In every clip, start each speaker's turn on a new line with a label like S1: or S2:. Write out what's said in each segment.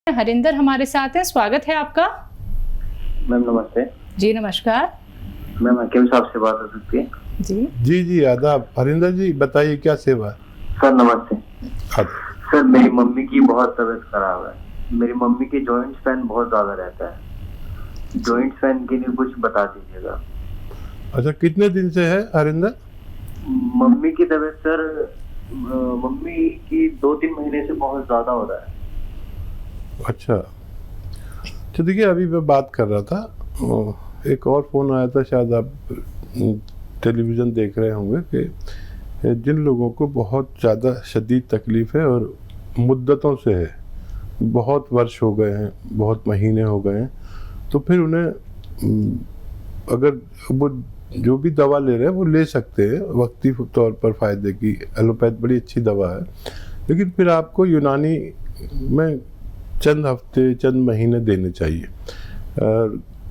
S1: हरिंदर हमारे साथ हैं, स्वागत है आपका।
S2: मैम नमस्ते।
S1: जी नमस्कार।
S2: मैम हकीम साहब से बात हो सकती है?
S3: जी आदाब। हरिंदर जी बताइए क्या सेवा है?
S2: सर नमस्ते।
S3: आदाब।
S2: सर मेरी मम्मी की बहुत तबीयत खराब है। मेरी मम्मी की जॉइंट पेन बहुत ज्यादा रहता है। जॉइंट पेन के लिए कुछ बता दीजिएगा।
S3: अच्छा, कितने दिन से है हरिंदर?
S2: मम्मी की तबीयत सर, मम्मी की 2-3 महीने से बहुत ज्यादा हो रहा है।
S3: अच्छा, तो देखिए अभी मैं बात कर रहा था, एक और फ़ोन आया था, शायद आप टेलीविज़न देख रहे होंगे, कि जिन लोगों को बहुत ज़्यादा शदीद तकलीफ़ है और मुद्दतों से है, बहुत वर्ष हो गए हैं, बहुत महीने हो गए हैं, तो फिर उन्हें अगर वो जो भी दवा ले रहे हैं वो ले सकते हैं वक्ती तौर पर फ़ायदे की। एलोपैथ बड़ी अच्छी दवा है, लेकिन फिर आपको यूनानी में चंद हफ्ते चंद महीने देने चाहिए।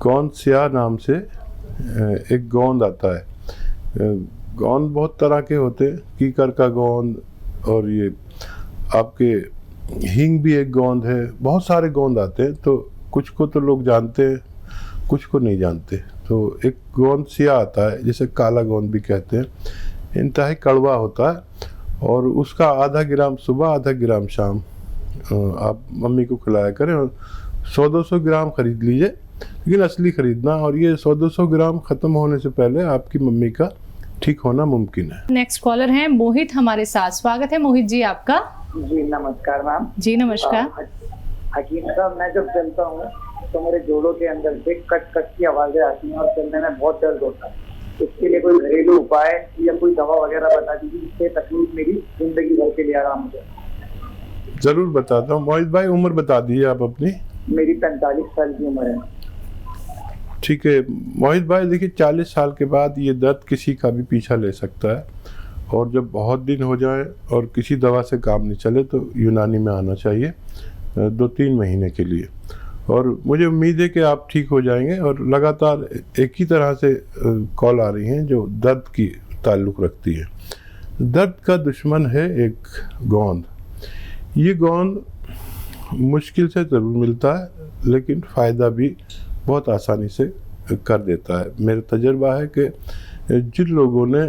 S3: गोंद स्या नाम से एक गोंद आता है। गोंद बहुत तरह के होते हैं, कीकर का गोंद, और ये आपके हींग भी एक गोंद है, बहुत सारे गोंद आते हैं। तो कुछ को तो लोग जानते हैं, कुछ को नहीं जानते। तो एक गोंद स्या आता है, जिसे काला गोंद भी कहते हैं, इंतहाई कड़वा होता है, और उसका आधा ग्राम सुबह आधा ग्राम शाम आप मम्मी को खिलाया करें। और 100-200 ग्राम खरीद लीजिए, लेकिन असली खरीदना, और ये 100-200 ग्राम ख़त्म होने से पहले आपकी मम्मी का ठीक होना मुमकिन है।
S1: नेक्स्ट कॉलर हैं मोहित हमारे साथ, स्वागत है मोहित जी आपका।
S4: जी नमस्कार मैम।
S1: जी नमस्कार।
S4: हकीम साहब, मैं जब चलता हूँ तो मेरे जोड़ों के अंदर से कट कट की आवाजें आती हैं और चलने में बहुत दर्द होता है। इसके लिए कोई घरेलू उपाय या कोई दवा वगैरह बता दीजिए, जिससे तकलीफ मेरी जिंदगी भर के लिए आराम हो जाए।
S3: ज़रूर बताता हूँ। मोहित भाई उम्र बता दीजिए आप अपनी।
S4: मेरी 45 साल की उम्र है।
S3: ठीक है मोहित भाई, देखिए 40 साल के बाद ये दर्द किसी का भी पीछा ले सकता है, और जब बहुत दिन हो जाए और किसी दवा से काम नहीं चले तो यूनानी में आना चाहिए 2-3 महीने के लिए। और मुझे उम्मीद है कि आप ठीक हो जाएंगे। और लगातार एक ही तरह से कॉल आ रही हैं जो दर्द की ताल्लुक़ रखती है। दर्द का दुश्मन है एक गोंद। ये गोंद मुश्किल से ज़रूर मिलता है, लेकिन फ़ायदा भी बहुत आसानी से कर देता है। मेरा तजर्बा है कि जिन लोगों ने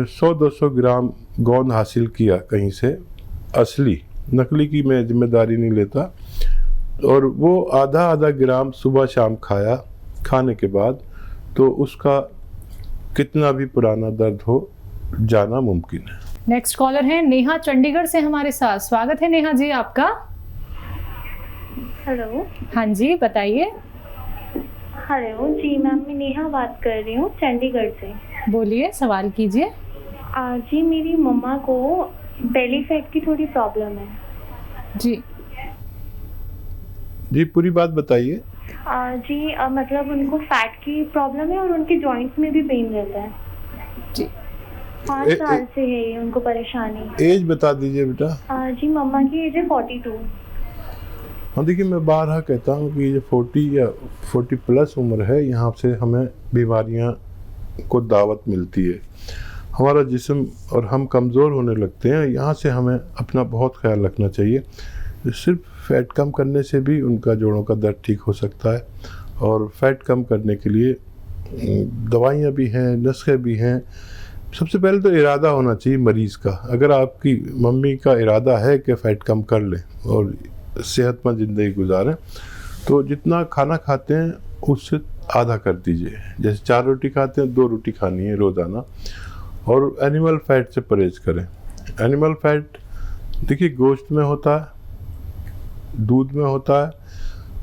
S3: 100-200 ग्राम गोंद हासिल किया कहीं से, असली, नकली की मैं जिम्मेदारी नहीं लेता, और वो आधा ग्राम सुबह शाम खाया, खाने के बाद तो उसका कितना भी पुराना दर्द हो जाना मुमकिन है।
S1: नेक्स्ट कॉलर हैं नेहा चंडीगढ़ से हमारे साथ, स्वागत है नेहा जी आपका।
S5: हेलो।
S1: हाँ जी बताइए।
S5: हेलो जी मैम, मैं नेहा बात कर रही हूँ चंडीगढ़ से।
S1: बोलिए, सवाल कीजिए।
S5: जी मेरी मम्मा को बेली फैट की थोड़ी प्रॉब्लम है।
S3: जी पूरी बात बताइए।
S5: जी मतलब उनको फैट की प्रॉब्लम है और उनके जॉइंट्स में भी पेन रहता है
S1: जी।
S5: 5 साल से है ये उनको परेशानी।
S3: एज बता दीजिए बेटा।
S5: जी मम्मा की एज है 42।
S3: हाँ देखिए, मैं बारहा कहता हूँ कि ये 40 या 40 प्लस उम्र है, यहाँ से हमें बीमारियाँ को दावत मिलती है। हमारा जिस्म और हम कमज़ोर होने लगते हैं। यहाँ से हमें अपना बहुत ख्याल रखना चाहिए। सिर्फ फ़ैट कम करने से भी उनका जोड़ों का दर्द ठीक हो सकता है, और फ़ैट कम करने के लिए दवाइयाँ भी हैं, नुस्खे भी हैं। सबसे पहले तो इरादा होना चाहिए मरीज़ का। अगर आपकी मम्मी का इरादा है कि फ़ैट कम कर लें और सेहतमंद ज़िंदगी गुजारें, तो जितना खाना खाते हैं उससे आधा कर दीजिए। जैसे 4 रोटी खाते हैं, 2 रोटी खानी है रोज़ाना, और एनिमल फ़ैट से परहेज़ करें। एनिमल फ़ैट देखिए गोश्त में होता है, दूध में होता है,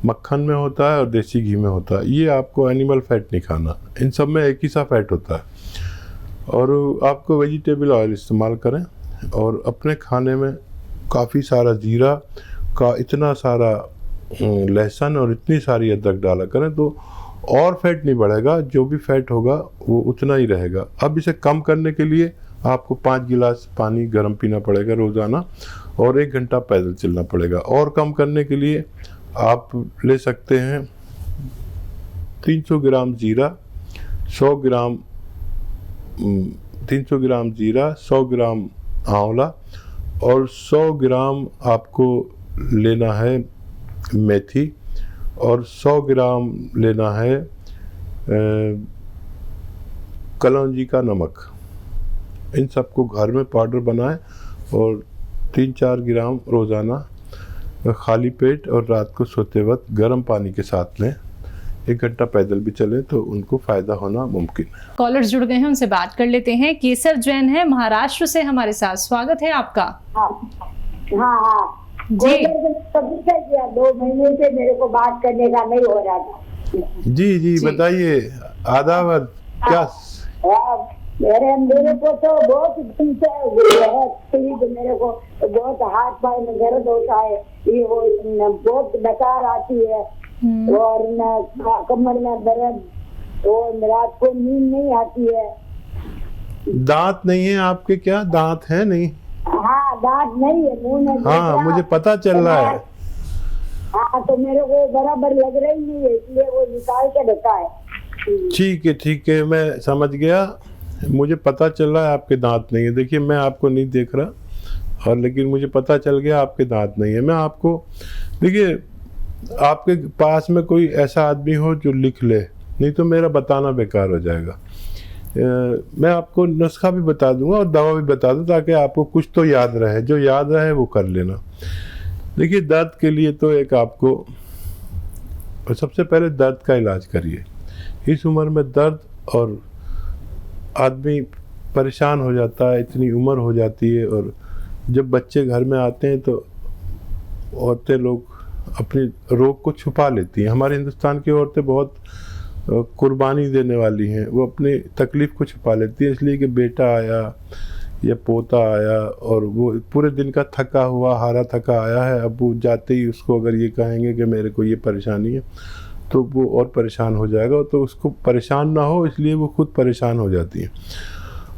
S3: मक्खन में होता है, और देसी घी में होता है। ये आपको एनिमल फ़ैट नहीं खाना। इन सब में एक ही सा फ़ैट होता है। और आपको वेजिटेबल ऑयल इस्तेमाल करें, और अपने खाने में काफ़ी सारा जीरा का, इतना सारा लहसुन और इतनी सारी अदरक डाला करें, तो और फैट नहीं बढ़ेगा। जो भी फैट होगा वो उतना ही रहेगा। अब इसे कम करने के लिए आपको 5 गिलास पानी गर्म पीना पड़ेगा रोज़ाना, और 1 घंटा पैदल चलना पड़ेगा। और कम करने के लिए आप ले सकते हैं 300 ग्राम जीरा, 100 ग्राम 300 ग्राम जीरा, 100 ग्राम आंवला, और 100 ग्राम आपको लेना है मेथी और 100 ग्राम लेना है कलौंजी का नमक। इन सबको घर में पाउडर बनाएं और 3-4 ग्राम रोज़ाना खाली पेट और रात को सोते वक्त गर्म पानी के साथ लें। 1 घंटा पैदल भी चलें तो उनको फ़ायदा होना मुमकिन है।
S1: कॉलर्स जुड़ गए हैं, उनसे बात कर लेते हैं। केसर जैन है महाराष्ट्र से हमारे साथ, स्वागत है आपका।
S6: हाँ
S1: जी
S6: किया 2 महीने से मेरे को बात करने का नहीं हो रहा था।
S3: जी बताइए आदावर क्या?
S6: मेरे को तो बहुत दिन से मेरे को बहुत हाथ पाए में दर्द होता है, ये वो बहुत डकार आती है और कमर में दर्द और रात को नींद नहीं आती है।
S3: दांत नहीं है आपके? क्या दांत है? नहीं,
S6: हाँ दांत नहीं है मुंह में।
S3: हाँ मुझे पता चल रहा है।
S6: हाँ तो मेरे को बराबर लग रही नहीं है, इसलिए वो निकाल के रखा है।
S3: ठीक है मैं समझ गया। मुझे पता चल रहा है आपके दांत नहीं है। देखिए मैं आपको नहीं देख रहा और लेकिन मुझे पता चल गया आपके दांत नहीं है। मैं आपको, देखिए आपके पास में कोई ऐसा आदमी हो जो लिख ले, नहीं तो मेरा बताना बेकार हो जाएगा। मैं आपको नुस्खा भी बता दूंगा और दवा भी बता दूँ ताकि आपको कुछ तो याद रहे, जो याद रहे वो कर लेना। देखिए दर्द के लिए तो एक आपको सबसे पहले दर्द का इलाज करिए। इस उम्र में दर्द और आदमी परेशान हो जाता है, इतनी उम्र हो जाती है और जब बच्चे घर में आते हैं तो औरतें लोग अपने रोग को छुपा लेती हैं। हमारे हिंदुस्तान की औरतें बहुत कुर्बानी देने वाली हैं, वो अपनी तकलीफ़ को छुपा लेती है इसलिए कि बेटा आया या पोता आया और वो पूरे दिन का थका हुआ हारा थका आया है। अब वो जाते ही उसको अगर ये कहेंगे कि मेरे को ये परेशानी है तो वो और परेशान हो जाएगा, तो उसको परेशान ना हो इसलिए वो खुद परेशान हो जाती है।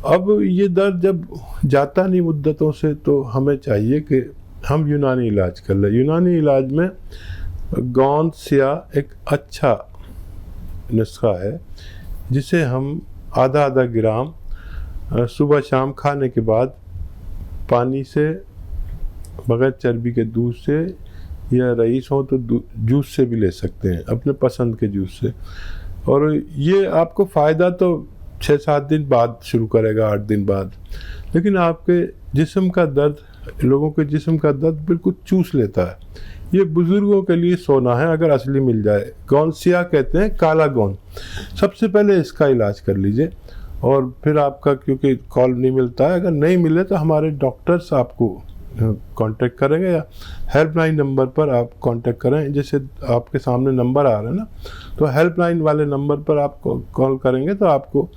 S3: अब ये दर्द जब जाता नहीं मुद्दतों से तो हमें चाहिए कि हम यूनानी इलाज कर लें। यूनानी इलाज में गोंद स्या एक अच्छा नुस्खा है जिसे हम आधा ग्राम सुबह शाम खाने के बाद पानी से बगैर चर्बी के दूध से या रईस हो तो जूस से भी ले सकते हैं, अपने पसंद के जूस से। और ये आपको फ़ायदा तो 6-7 दिन बाद शुरू करेगा, 8 दिन बाद, लेकिन आपके जिस्म का दर्द, लोगों के जिस्म का दर्द बिल्कुल चूस लेता है। ये बुज़ुर्गों के लिए सोना है अगर असली मिल जाए। गोंद स्या कहते हैं, काला गोंद। सबसे पहले इसका इलाज कर लीजिए और फिर आपका, क्योंकि कॉल नहीं मिलता है, अगर नहीं मिले तो हमारे डॉक्टर्स आपको कांटेक्ट करेंगे या हेल्पलाइन नंबर पर आप कांटेक्ट करें। जैसे आपके सामने नंबर आ रहा है ना, तो हेल्पलाइन वाले नंबर पर आप कॉल करेंगे तो आपको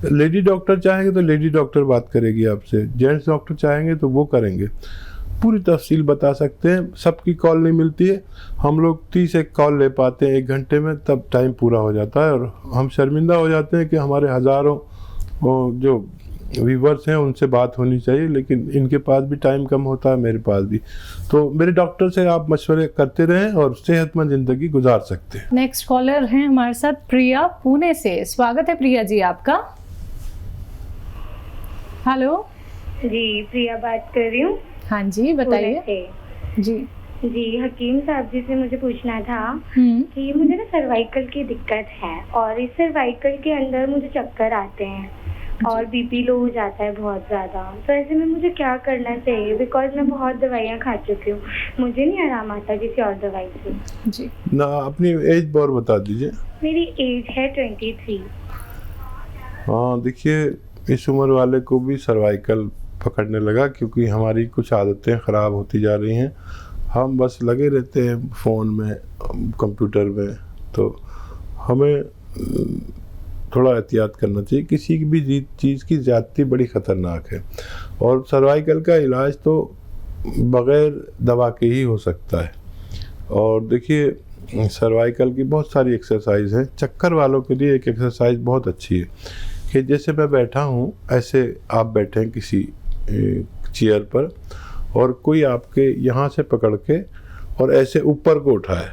S3: लेडी डॉक्टर चाहेंगे तो लेडी डॉक्टर बात करेगी आपसे, जेंट्स डॉक्टर चाहेंगे तो वो करेंगे, पूरी तफसील बता सकते हैं। सबकी कॉल नहीं मिलती है, हम लोग 30 कॉल ले पाते हैं 1 घंटे में, तब टाइम पूरा हो जाता है और हम शर्मिंदा हो जाते हैं कि हमारे हज़ारों जो व्यूवर्स हैं उनसे बात होनी चाहिए, लेकिन इनके पास भी टाइम कम होता है, मेरे पास भी। तो मेरे डॉक्टर से आप मशवरे करते रहें और सेहतमंद ज़िंदगी गुजार सकते हैं।
S1: नेक्स्ट कॉलर हैं हमारे साथ प्रिया पुणे से, स्वागत है प्रिया जी आपका। हेलो
S5: जी, प्रिया बात कर रही हूँ।
S1: हाँ जी बताइए। जी
S5: हकीम साहब जी से मुझे पूछना था कि मुझे ना सर्वाइकल की दिक्कत है और इस सर्वाइकल के अंदर मुझे चक्कर आते हैं और बीपी लो हो जाता है बहुत ज़्यादा। तो ऐसे में मुझे क्या करना चाहिए? बिकॉज मैं बहुत दवाइयाँ खा चुकी हूँ, मुझे नहीं आराम आता किसी और दवाई से।
S1: जी
S3: ना, अपनी एज और बता दीजिए।
S5: मेरी एज है 23।
S3: हाँ देखिए, इस उम्र वाले को भी सर्वाइकल पकड़ने लगा क्योंकि हमारी कुछ आदतें ख़राब होती जा रही हैं। हम बस लगे रहते हैं फ़ोन में, कंप्यूटर में, तो हमें थोड़ा एहतियात करना चाहिए। किसी की भी चीज़ की ज़्यादती बड़ी ख़तरनाक है और सर्वाइकल का इलाज तो बग़ैर दवा के ही हो सकता है। और देखिए सर्वाइकल की बहुत सारी एक्सरसाइज हैं। चक्कर वालों के लिए एक एक्सरसाइज बहुत अच्छी है कि जैसे मैं बैठा हूँ, ऐसे आप बैठे हैं किसी चेयर पर और कोई आपके यहाँ से पकड़ के और ऐसे ऊपर को उठाए,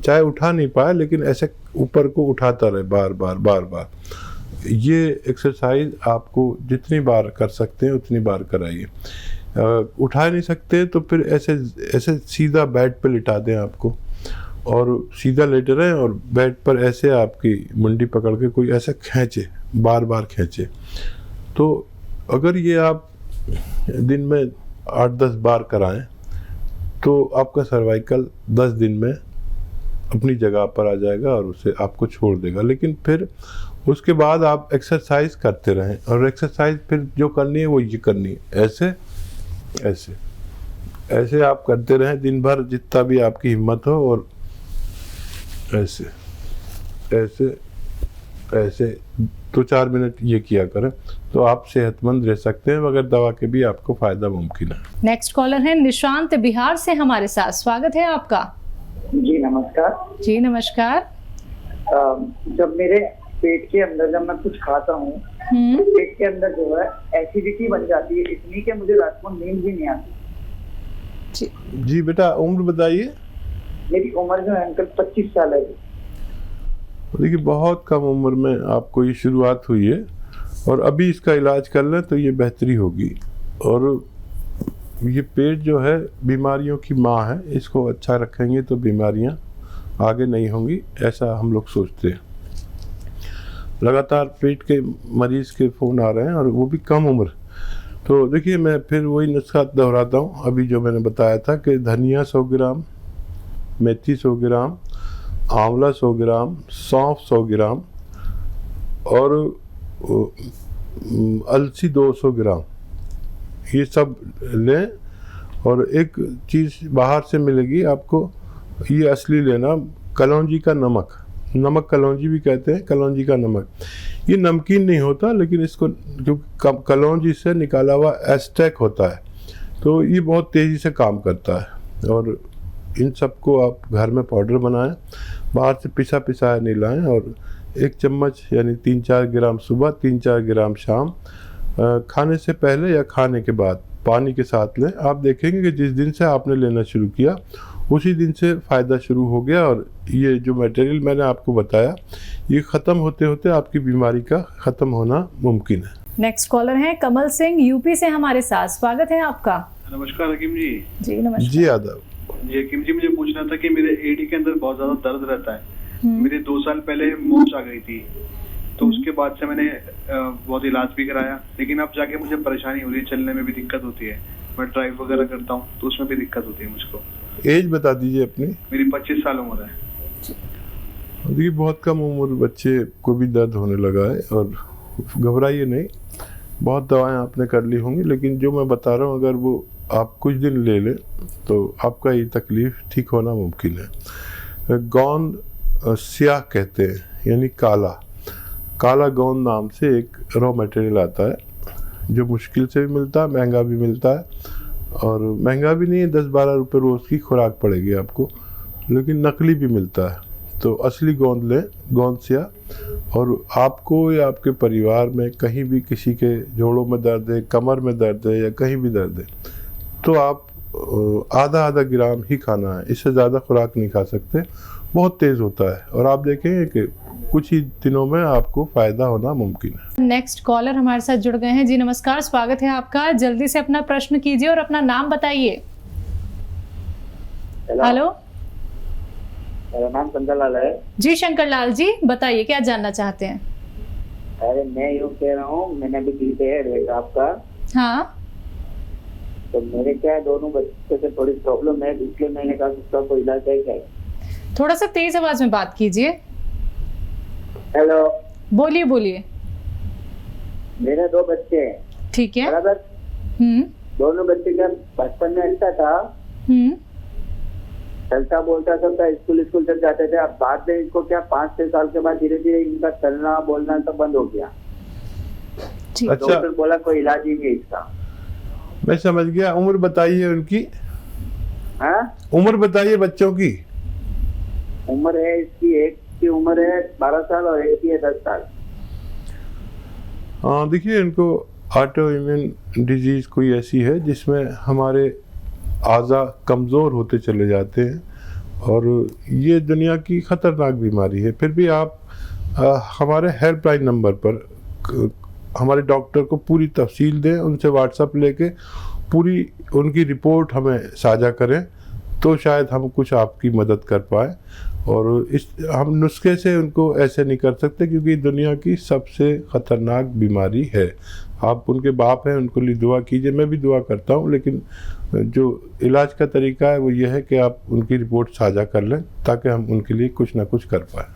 S3: चाहे उठा नहीं पाए लेकिन ऐसे ऊपर को उठाता रहे बार बार। ये एक्सरसाइज आपको जितनी बार कर सकते हैं उतनी बार कराइए। उठा नहीं सकते तो फिर ऐसे सीधा बेड पे लिटा दें आपको और सीधा लेटे रहें और बेड पर ऐसे आपकी मुंडी पकड़ के कोई ऐसा खींचे, बार बार खींचे। तो अगर ये आप दिन में 8-10 बार कराएं तो आपका सर्वाइकल 10 दिन में अपनी जगह पर आ जाएगा और उसे आपको छोड़ देगा। लेकिन फिर उसके बाद आप एक्सरसाइज करते रहें, और एक्सरसाइज फिर जो करनी है वो ये करनी है, ऐसे ऐसे ऐसे आप करते रहें दिन भर जितना भी आपकी हिम्मत हो, और ऐसे ऐसे ऐसे 2-4 मिनट ये किया करें तो आप सेहतमंद रह सकते हैं, मगर दवा के भी आपको फायदा मुमकिन है।
S1: नेक्स्ट कॉलर है निशांत बिहार से हमारे साथ, स्वागत है आपका।
S4: जी नमस्कार।
S1: जी नमस्कार।
S4: जब मेरे पेट के अंदर जब मैं कुछ खाता हूँ तो पेट के अंदर जो है एसिडिटी बन जाती है इतनी कि मुझे रात को नींद भी नहीं आती।
S3: जी बेटा, उम्र बताइए।
S4: मेरी उम्र जो है अंकल 25 साल है।
S3: देखिए, बहुत कम उम्र में आपको ये शुरुआत हुई है, और अभी इसका इलाज कर लें तो ये बेहतरी होगी। और ये पेट जो है बीमारियों की माँ है, इसको अच्छा रखेंगे तो बीमारियां आगे नहीं होंगी, ऐसा हम लोग सोचते हैं। लगातार पेट के मरीज के फ़ोन आ रहे हैं और वो भी कम उम्र। तो देखिए, मैं फिर वही नुस्खा दोहराता हूँ अभी जो मैंने बताया था कि धनिया 100 ग्राम, मेथी 100 ग्राम, आंवला 100 ग्राम, सौंफ 100 ग्राम और अलसी 200 ग्राम, ये सब लें। और एक चीज़ बाहर से मिलेगी आपको, ये असली लेना, कलौंजी का नमक, नमक कलौंजी भी कहते हैं, कलौंजी का नमक। ये नमकीन नहीं होता, लेकिन इसको जो कलौंजी से निकाला हुआ एस्टेक होता है, तो ये बहुत तेज़ी से काम करता है। और इन सबको आप घर में पाउडर बनाएं, बाहर से पिसा पिसाया नहीं लाएं, और 1 चम्मच यानी 3-4 ग्राम सुबह, 3-4 ग्राम शाम, खाने से पहले या खाने के बाद पानी के साथ लें। आप देखेंगे कि जिस दिन से आपने लेना शुरू किया उसी दिन से फ़ायदा शुरू हो गया, और ये जो मटेरियल मैंने आपको बताया ये ख़त्म होते होते आपकी बीमारी का ख़त्म होना मुमकिन है।
S1: नेक्स्ट कॉलर हैं कमल सिंह यूपी से हमारे साथ, स्वागत है आपका।
S7: नमस्कार हकीम जी।
S1: जी नमस्कार।
S3: जी आदाब।
S7: जी हकीम जी, मुझे पूछना था कि मेरे एडी के अंदर बहुत ज्यादा दर्द रहता है। मेरे 2 साल पहले मोच आ गई थी, तो उसके बाद से मैंने बहुत इलाज भी कराया, लेकिन अब जाके मुझे परेशानी हो रही है, चलने में भी दिक्कत होती है। मैं ड्राइव वगैरह करता हूँ तो उसमें भी दिक्कत होती है मुझको।
S3: एज बता दीजिए अपनी।
S7: मेरी 25 साल उम्र है।
S3: देखिए, बहुत कम उम्र बच्चे को भी दर्द होने लगा है, और घबराइए नहीं, बहुत दवाएं आपने कर ली होंगी, लेकिन जो मैं बता रहा हूँ अगर वो आप कुछ दिन ले लें तो आपका ये तकलीफ़ ठीक होना मुमकिन है। गोंद स्याह कहते हैं, यानी काला गोंद नाम से एक रॉ मटेरियल आता है, जो मुश्किल से भी मिलता है, महंगा भी मिलता है। और महंगा भी नहीं है, 10-12 रुपये रोज़ की खुराक पड़ेगी आपको, लेकिन नकली भी मिलता है। तो असली गोंद लें, गोंद स्याह। और आपको या आपके परिवार में कहीं भी किसी के जोड़ों में दर्द है, कमर में दर्द है, या कहीं भी दर्द है, तो आप आधा ग्राम ही खाना है, इससे ज़्यादा खुराक नहीं खा सकते, बहुत तेज़ होता है। और आप देखेंगे कि कुछ ही दिनों में आपको फ़ायदा होना मुमकिन है।
S1: नेक्स्ट कॉलर हमारे साथ जुड़ गए हैं। जी नमस्कार, स्वागत है आपका। जल्दी से अपना प्रश्न कीजिए और अपना नाम बताइए। हेलो,
S4: मेरा नाम शंकर लाल है।
S1: जी शंकर लाल जी, बताइए क्या जानना चाहते हैं।
S4: अरे मैं यूँ कह रहा हूँ, मैंने अभी दी है एडवाइस आपका।
S1: हाँ,
S4: तो मेरे क्या है, दोनों बच्चों से थोड़ी प्रॉब्लम है, इसलिए मैंने कहा उसका कोई इलाज है क्या?
S1: थोड़ा सा तेज आवाज में बात कीजिए।
S4: हेलो,
S1: बोलिए बोलिए।
S4: मेरे 2 बच्चे हैं।
S1: ठीक है।
S4: बराबर। दोनों बच्चे का बचपन में अच्छा था, चलता बोलता सब था, स्कूल तक जाते थे। अब बाद में इनको क्या 5-6 साल के बाद धीरे धीरे इनका चलना बोलना सब बंद हो गया।
S3: अच्छा,
S4: डॉक्टर बोला कोई इलाज ही नहीं इसका।
S3: मैं समझ गया। उम्र बताइए उनकी।
S4: हाँ,
S3: उम्र बताइए बच्चों की।
S4: उम्र है इसकी, एक की उम्र है 12 साल और एक की है 10 साल।
S3: हाँ, देखिए, इनको ऑटो इम्यून डिजीज़ कोई ऐसी है जिसमें हमारे आज़ा कमज़ोर होते चले जाते हैं, और ये दुनिया की ख़तरनाक बीमारी है। फिर भी आप हमारे हेल्पलाइन नंबर पर हमारे डॉक्टर को पूरी तफसील दें, उनसे व्हाट्सएप लेके पूरी उनकी रिपोर्ट हमें साझा करें, तो शायद हम कुछ आपकी मदद कर पाए। और इस हम नुस्खे से उनको ऐसे नहीं कर सकते, क्योंकि दुनिया की सबसे ख़तरनाक बीमारी है। आप उनके बाप हैं, उनको लिए दुआ कीजिए, मैं भी दुआ करता हूँ, लेकिन जो इलाज का तरीका है वो ये है कि आप उनकी रिपोर्ट साझा कर लें ताकि हम उनके लिए कुछ ना कुछ कर पाएँ।